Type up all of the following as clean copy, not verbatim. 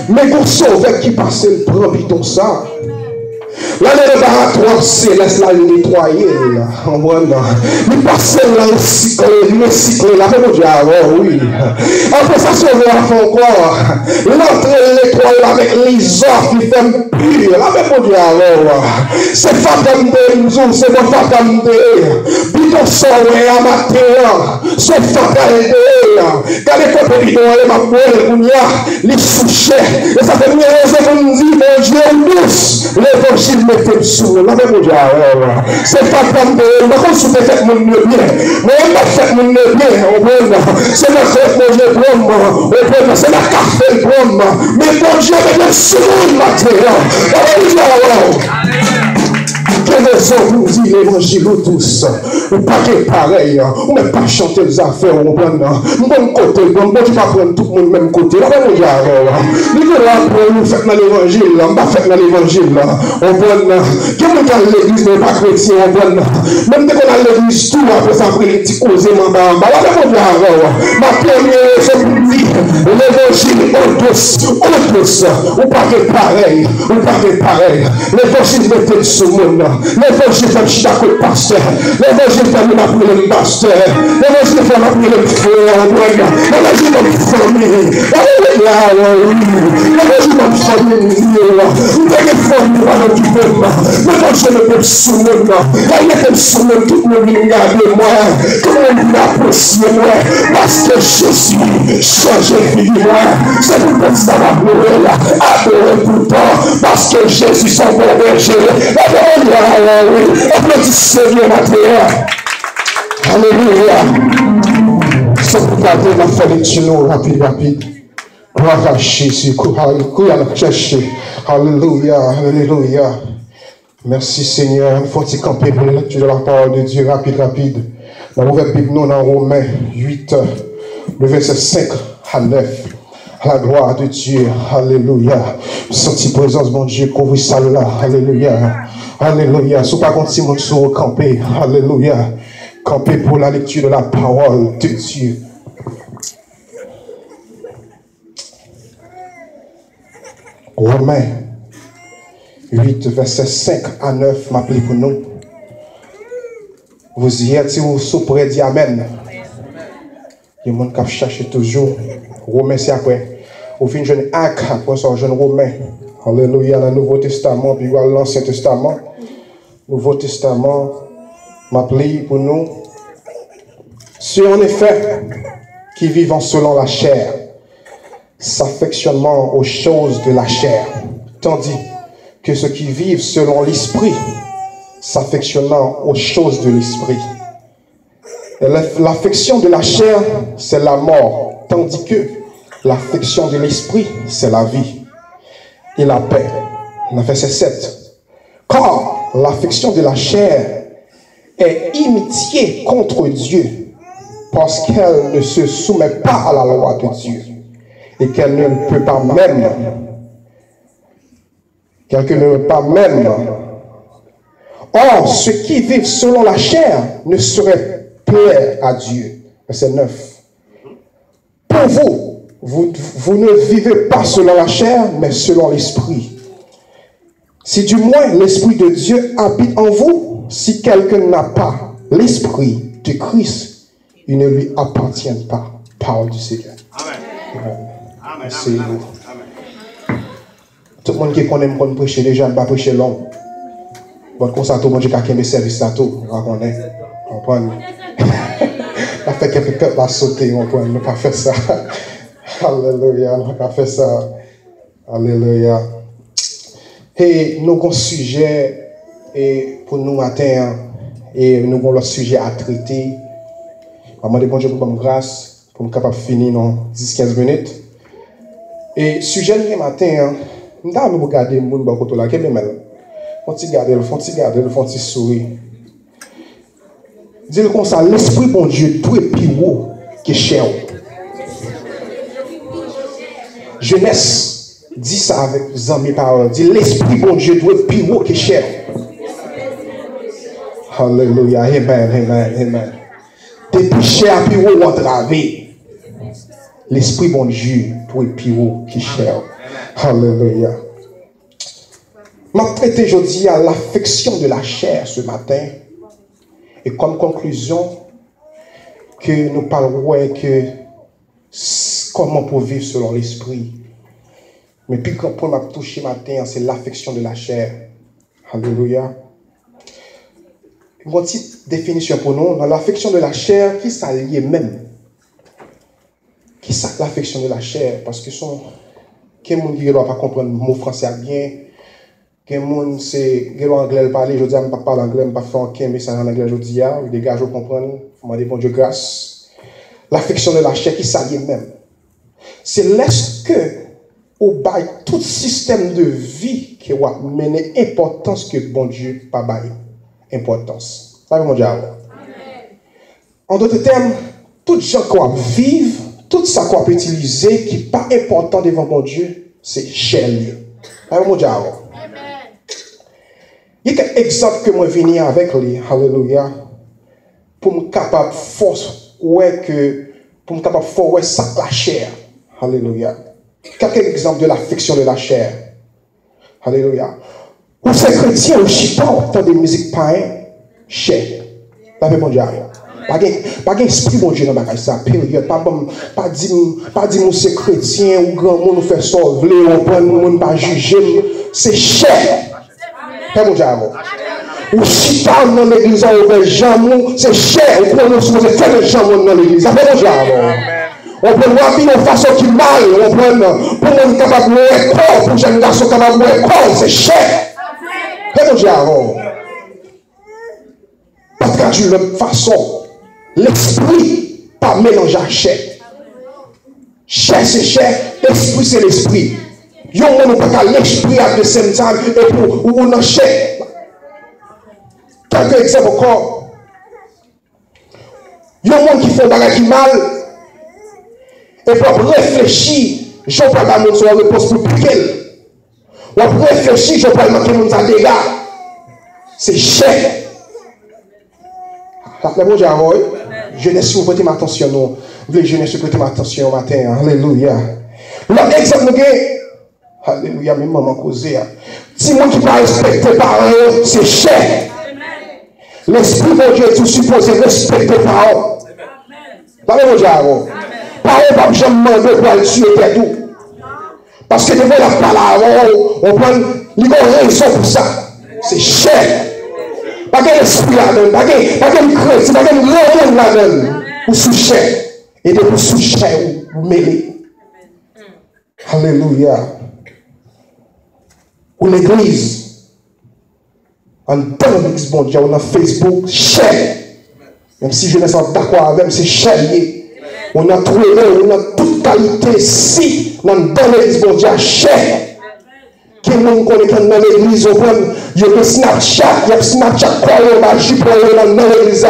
Mais qu'on sauve qui passe le prend ça. Là, le laboratoire céleste, là, il nettoyé, là, en vrai, il passe là, il cycle, là, mon Dieu, oui. Après ça, sauve la fin encore. L'entrée, il nettoie avec les offres, il fait pire, là, mon Dieu, c'est fatam de nous, c'est mon fatam de. Bidon sauvé à matin, c'est fatal de. Quand les copains bidon, les mabouelles, les souchets, et ça fait une raison pour nous dire, mon Dieu, douce, l'évangile mettez sous la même Dieu. C'est pas comme de ma chose peut faire mon bien. Mais on va faire mon bien. C'est la fête mon Dieu pour c'est la café pour mais mon Dieu me sous ma terre. Quelle raison vous dites l'évangile tous? Ou pas que pareil, ou même pas chanter les affaires, ou bon côté, bon Dieu va prendre tout le monde même côté. Là, on y a nous allons faire dans l'évangile, on va faire dans l'évangile. On va quelqu'un qui l'église n'est pas chrétien, on va même dès qu'on a l'église, tout après ça, après les petits causés, là, on y a ma première raison pour dire l'évangile, on tous, ou pas que pareil, ou pas que pareil. L'évangile mettez sur le monde. L'évangile fait chita avec le pasteur. L'évangile fait nous appeler le pasteur. L'évangile fait nous appeler le frère. L'évangile fait notre famille. L'évangile fait notre famille. ne pas dans tout le monde. Mais quand je ne peux sur le monde, quand il est sur le monde, tout le monde regarde moi. Comment il apprécie moi? Parce que Jésus change de vie moi. C'est pour ça que ça va pleurer là. Adorez pourtant. Parce que Jésus s'en va berger. Applaudissez bien Mathéa. Alléluia. C'est pour garder la fête rapide. Alléluia, alléluia. Merci Seigneur. Il faut y camper pour la lecture de la parole de Dieu rapide. Dans l'ouvert Bible, nous dans Romains 8, le verset 5 à 9. La gloire de Dieu, alléluia. Senti présence, mon Dieu, couvre ça là, alléluia. Alléluia. Si vous ne pouvez pas sur camper, alléluia. Camper pour la lecture de la parole de Dieu. Romains 8, verset 5 à 9, m'appelez pour nous. Vous y êtes, si vous souprez, dit Amen. Il y a des gens qui cherchent toujours. Romains, c'est après. Au fin, jeune acte, après ça, jeune Romain. Alléluia, dans le Nouveau Testament, puis l'Ancien Testament. Nouveau Testament, m'appelez pour nous. Ceux en effet qui vivent selon la chair, s'affectionnement aux choses de la chair, tandis que ceux qui vivent selon l'esprit, s'affectionnant aux choses de l'esprit. L'affection de la chair, c'est la mort, tandis que l'affection de l'esprit, c'est la vie et la paix. Verset 7. Car l'affection de la chair est inimitié contre Dieu, parce qu'elle ne se soumet pas à la loi de Dieu. Et qu'elle ne peut pas même, Or, ceux qui vivent selon la chair ne sauraient plaire à Dieu. Verset 9. Pour vous ne vivez pas selon la chair, mais selon l'esprit. Si du moins l'esprit de Dieu habite en vous, si quelqu'un n'a pas l'esprit de Christ, il ne lui appartient pas. Parole du Seigneur. Amen. C'est vous. Tout le monde qui connaît me prêcher déjà, ne pas prêcher long. Bon, comme ça, tout le monde qui a mes services là, tout, on connaît. On prend. On fait quelqu'un va sauter, on prend. Ne pas faire ça. Alléluia, on ne pas faire ça. Alléluia. Et nous avons un sujet pour nous matin, et nous avons le sujet à traiter. Je vais demander pour me grâce, pour me capable de finir dans 10-15 minutes. Et sujet de matin, je vais regarder le monde là, qui est mal. Faut-il garder, sourire. Dis-le comme ça, l'esprit bon Dieu, tout est plus haut que cher. Jeunesse, dis ça avec mes paroles. Dis l'esprit bon Dieu, tout est plus haut que cher. Alléluia, amen. Depuis cher, plus haut, entravé. L'esprit bon Dieu, tout est plus haut que cher. Alléluia. Je traite aujourd'hui à l'affection de la chair ce matin. Et comme conclusion, que nous parlerons que comment pour vivre selon l'esprit. Mais puis quand on m'a touché matin, c'est l'affection de la chair. Alléluia. Une petite définition pour nous. Dans l'affection de la chair, qui s'allie même? Qui ça l'affection de la chair? Parce que quelqu'un qui ne doit pas comprendre le mot français bien. Quelqu'un qui ne anglais parler, je dis, je ne parle pas anglais, je ne parle pas français, mais c'est en anglais, je dis, les gars, je comprends. Il faut demander bon Dieu grâce. L'affection de la chair qui s'allie même. C'est lorsque, au bail, tout système de vie qui va mener importance que bon Dieu pas bail. Importance. Ça veut dire. En d'autres termes, tout gens qui vivent, tout ça qu'on peut utiliser qui n'est pas important devant mon Dieu, c'est cher lieu. Ça veut dire. Il y a quelques exemples que moi venir avec lui, alléluia, pour me capable force ouais que pour me capable force ouais ça la chair, alléluia. Quelques exemples de l'affection de la chair, alléluia. Ou c'est chrétien ou chitant, tant de musique païen, chair. La paix mondiale. Pas d'esprit bon Dieu dans la ça période pas dire c'est chrétien ou grand monde nous fait sauver on prend monde pas juger c'est chair. Pas mon diable. Ou chita dans l'église, on fait jamon, c'est cher. Ou qu'on nous supposé faire le jamon dans l'église. Pas mon diable. On peut voir bien de façon qui mal. On peut pour nous capable de corps, pour jeune garçon capable de corps, c'est cher. Pas mon diable. Pas traduire de l'autre façon. L'esprit, pas mélanger à chair. Chair, c'est chair. L'esprit, c'est l'esprit. Yon moun pas l'esprit à the same time et pour ou on chair. Quelques exemples encore. Yon moun qui font bagage mal et pour réfléchir, je ne parle pas de mon réponse pour piquer. Ou réfléchir, je ne parle pas de mon dégâts. C'est cher. Bon, jeunesse, vous prêtez ma attention, non. Vous les jeunesses, vous prêtez ma attention au matin. Alléluia. L'autre exemple, alléluia, même maman causé. Si moi qui ne pas respecter parole, c'est cher. L'esprit de Dieu est supposé respecter parole. Parole, parole, pas jamais demander pour aller tuer tes doux. Parce que devant la parole, on prend les raisons pour ça. C'est cher. Pas de l'esprit là-dedans, pas de crédit, pas de rien là-dedans. Pour sous-cher. Et de pour sous-cher, vous mêlez. Alléluia. Ou l'église. En dans l'église, bon Dieu, on a Facebook, cher. Même si je ne suis pas d'accord avec, c'est cher. On a trouvé, on a toute qualité si dans l'église, bon Dieu, cher. Qui nous connaît dans l'église, il y a Snapchat, il y a Snapchat, quoi, il y a Jupe, dans l'église.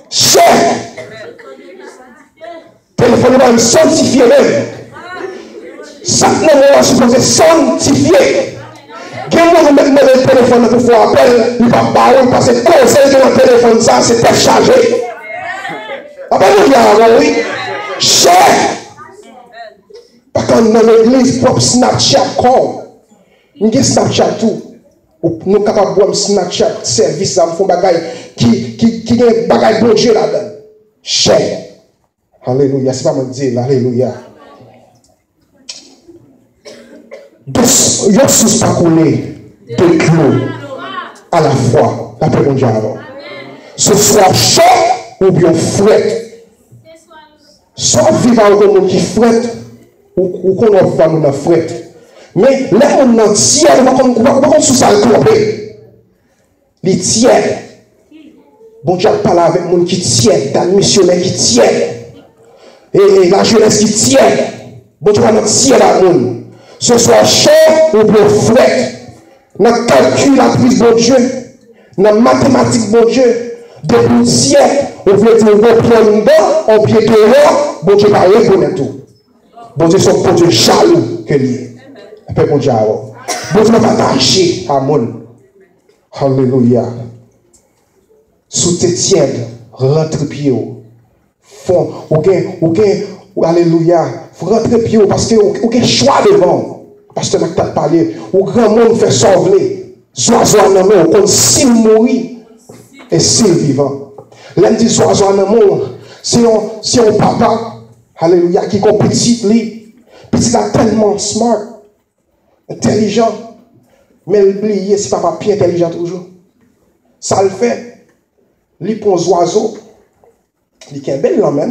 Cher. Téléphone va me sanctifier même. Ça, nous sommes supposés sanctifier. Quelqu'un nous met le téléphone pour faire appel, il va parler parce que conseil de notre téléphone, ça, c'est pas chargé. Après, nous disons, oui, cher. Parce que dans l'église, propre Snapchat, comme. Nous avons Snapchat tout. Nous sommes capables de voir Snapchat service, nous font bagaille qui est bagaille bon Dieu là-dedans. Cher. Alléluia. C'est pas moi dire, alléluia. Yon sous pas coulé de clous à la fois. La paix bon Dieu avant. Ce soit chaud ou bien fret. Soit vivant comme monde qui fret ou qu'on va nous fret. Mais là, on a tiers, on va sous ça tromper. Les tiers. Bon Dieu parle avec les gens qui tiennent, dans le missionnaire qui tiennent. Et la jeunesse qui tienne. Bon Dieu va nous tirer la monde. Ce soit chaud ou bien fret. Dans le calcul, la prise, bon Dieu. Dans la mathématique, bon Dieu. Depuis le siècle, on veut dire, on va prendre une dent, on pied dehors, bon Dieu va reconnaître tout. Bon Dieu, c'est un Dieu jaloux que lui. Après, bon Dieu, bon Dieu va attacher à mon. Alléluia. Sous tes tièdes, rentre pied. Fond, alléluia. Rentre pied parce que vous avez choix devant. Parce que nous avons parlé, où grand monde fait sauver. Oiseaux en amour, comme s'il mourit et s'il vivant. L'un dit oiseaux en amour, c'est un papa, alléluia, qui est petit, lui. Petit là tellement smart, intelligent. Mais oubliez, c'est papa plus intelligent toujours. Ça le fait. Lui pour les oiseaux, il est un bel homme.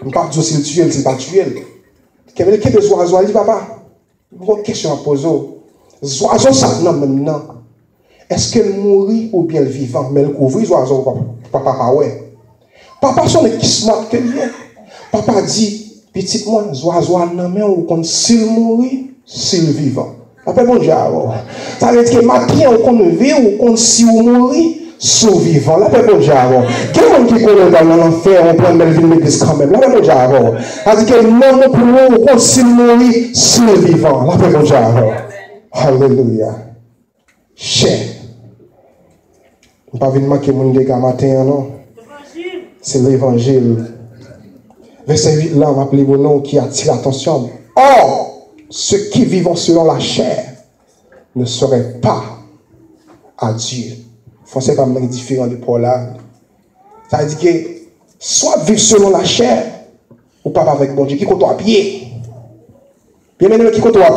Je ne sais pas si tu es, si pas tué. Il y a des oiseaux, il dit papa, une question à poser. Les oiseaux, ça non maintenant. Est-ce qu'elle mourit ou bien elle vivant? Mais elle couvre les oiseaux, papa, ouais. Papa, son est qui smart que lui. Papa dit, petit moi, les oiseaux, non, mais on compte s'il mourit, s'il vivant. Après, bon Dieu, ça veut dire que matin, on compte vivre, on compte s'il mourit. Survivant, là, bon Dieu avant. Quelqu'un qui connaît dans l'enfer, on prend une ville d'église quand même. Là, bon Dieu avant. C'est-à-dire que non, pour nous, on continue de mourir survivant. Là, bon Dieu avant. Alléluia. Cher. On ne va pas venir manquer mon dégât matin, non? C'est l'évangile. Verset 8, là, on va appeler mon nom qui attire l'attention. Or, ceux qui vivent selon la chair ne seraient pas à Dieu. Français pas différent de Paul là. Ça veut dire que soit vivre selon la chair ou pas avec bon Dieu qui compte à pied. Bien maintenant qui compte à